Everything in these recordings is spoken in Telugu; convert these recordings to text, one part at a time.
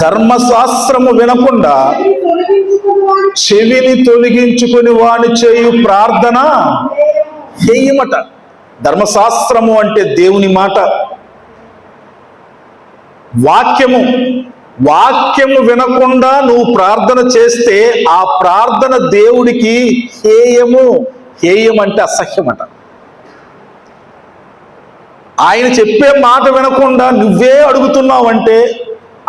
ధర్మశాస్త్రము వినకుండా చెవిని తొలగించుకుని వాని చేయు ప్రార్థన హేయమట. ధర్మశాస్త్రము అంటే దేవుని మాట, వాక్యము వినకుండా నువ్వు ప్రార్థన చేస్తే ఆ ప్రార్థన దేవుడికి హేయము. హేయం అంటే అసహ్యమట. ఆయన చెప్పే మాట వినకుండా నువ్వే అడుగుతున్నావంటే,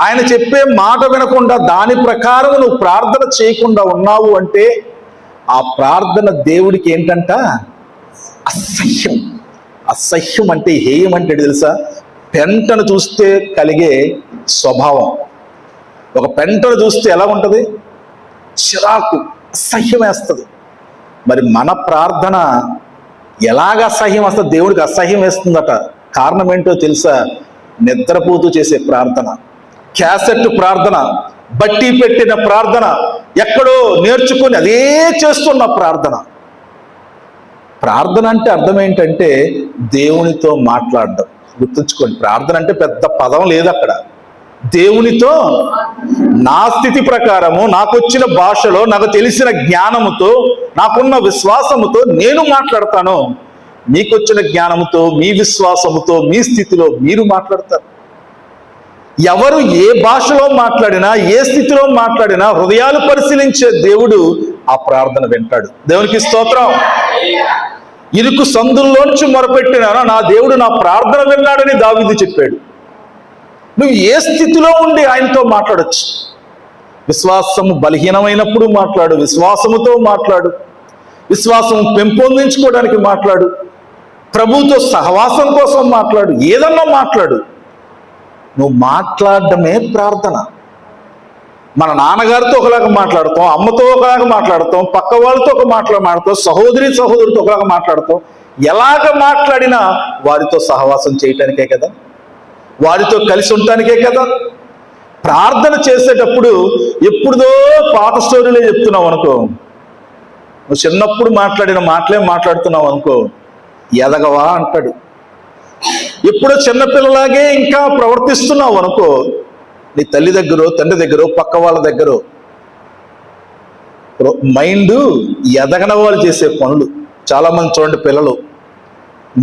ఆయన చెప్పే మాట వినకుండా దాని ప్రకారం నువ్వు ప్రార్థన చేయకుండా ఉన్నావు అంటే ఆ ప్రార్థన దేవుడికి ఏంటంట? అసహ్యం. అసహ్యం అంటే హేయం అంటే తెలుసా? పెంటను చూస్తే కలిగే స్వభావం. ఒక పెంటను చూస్తే ఎలా ఉంటుంది? చిరాకు, అసహ్యం వేస్తుంది. మరి మన ప్రార్థన ఎలాగ అసహ్యం వస్తుంది? దేవుడికి అసహ్యం వేస్తుందట. కారణం ఏంటో తెలుసా? నిద్రపోతూ చేసే ప్రార్థన, క్యాసెట్ ప్రార్థన, బట్టి పెట్టిన ప్రార్థన, ఎక్కడో నేర్చుకుని అదే చేస్తున్న ప్రార్థన. ప్రార్థన అంటే అర్థం ఏంటంటే దేవునితో మాట్లాడడం. గుర్తుంచుకోండి, ప్రార్థన అంటే పెద్ద పదం లేదు అక్కడ. దేవునితో నా స్థితి ప్రకారము, నాకు వచ్చిన భాషలో, నాకు తెలిసిన జ్ఞానముతో, నాకున్న విశ్వాసముతో నేను మాట్లాడతాను. మీకొచ్చిన జ్ఞానముతో, మీ విశ్వాసముతో, మీ స్థితిలో మీరు మాట్లాడతారు. ఎవరు ఏ భాషలో మాట్లాడినా, ఏ స్థితిలో మాట్లాడినా హృదయాలు పరిశీలించే దేవుడు ఆ ప్రార్థన వింటాడు. దేవునికి స్తోత్రం. ఇరుకు సందుల్లోంచి మొరపెట్టినా నా దేవుడు నా ప్రార్థన విన్నాడని దావీదు చెప్పాడు. నువ్వు ఏ స్థితిలో ఉండి ఆయనతో మాట్లాడొచ్చు. విశ్వాసము బలహీనమైనప్పుడు మాట్లాడు, విశ్వాసముతో మాట్లాడు, విశ్వాసం పెంపొందించుకోవడానికి మాట్లాడు, ప్రభువుతో సహవాసం కోసం మాట్లాడు, ఏదన్నా మాట్లాడు. నువ్వు మాట్లాడడమే ప్రార్థన. మన నాన్నగారితో ఒకలాగా మాట్లాడతాం, అమ్మతో ఒకలాగా మాట్లాడతాం, పక్క వాళ్ళతో ఒక మాట్లాడతాం, సహోదరితో ఒకలాగా మాట్లాడతాం. ఎలాగ మాట్లాడినా వారితో సహవాసం చేయటానికే కదా, వారితో కలిసి ఉండటానికే కదా. ప్రార్థన చేసేటప్పుడు ఎప్పుడుదో పాత స్టోరీలే చెప్తున్నావు అనుకో, నువ్వు చిన్నప్పుడు మాట్లాడిన మాటలే మాట్లాడుతున్నావు అనుకో, ఎదగవా అంటాడు. ఎప్పుడో చిన్నపిల్లలాగే ఇంకా ప్రవర్తిస్తున్నావు అనుకో, నీ తల్లి దగ్గర, తండ్రి దగ్గర, పక్క వాళ్ళ దగ్గర మైండ్ ఎదగని వాళ్ళు చేసే పనులు. చాలామంది చూడండి, పిల్లలు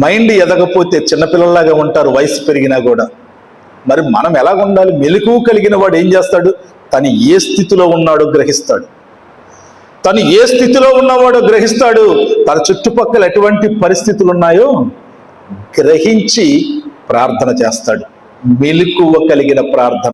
మైండ్ ఎదగపోతే చిన్నపిల్లలాగా ఉంటారు వయసు పెరిగినా కూడా. మరి మనం ఎలాగ ఉండాలి? మెలకువ కలిగిన వాడు ఏం చేస్తాడు? తను ఏ స్థితిలో ఉన్నాడో గ్రహిస్తాడు. తను ఏ స్థితిలో ఉన్నవాడో గ్రహిస్తాడు. తన చుట్టుపక్కల ఎటువంటి పరిస్థితులు ఉన్నాయో గ్రహించి ప్రార్థన చేస్తాడు. మెలకువ కలిగిన ప్రార్థన.